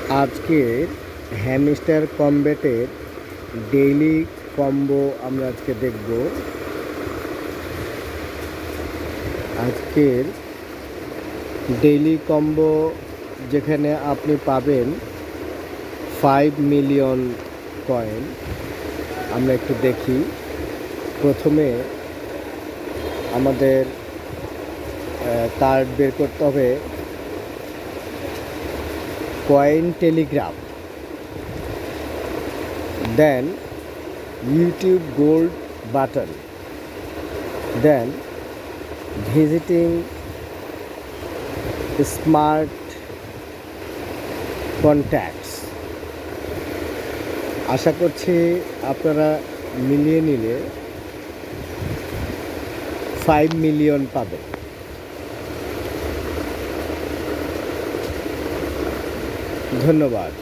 আজকের hamster কমব্যাটের daily combo আমরা আজকে দেখব। আজকের ডেইলি কম্বো যেখানে আপনি পাবেন 5 মিলিয়ন কয়েন। আমরা একটু দেখি। প্রথমে আমাদের কার্ড বের করতে হবে, কয়েন টেলিগ্রাফ, দেন ইউটিউব গোল্ড বাটন, দেন ভিজিটিং স্মার্ট কন্ট্যাক্টস। আশা করছি আপনারা মিলিয়ে নিলে 5 মিলিয়ন পাবেন। ধন্যবাদ।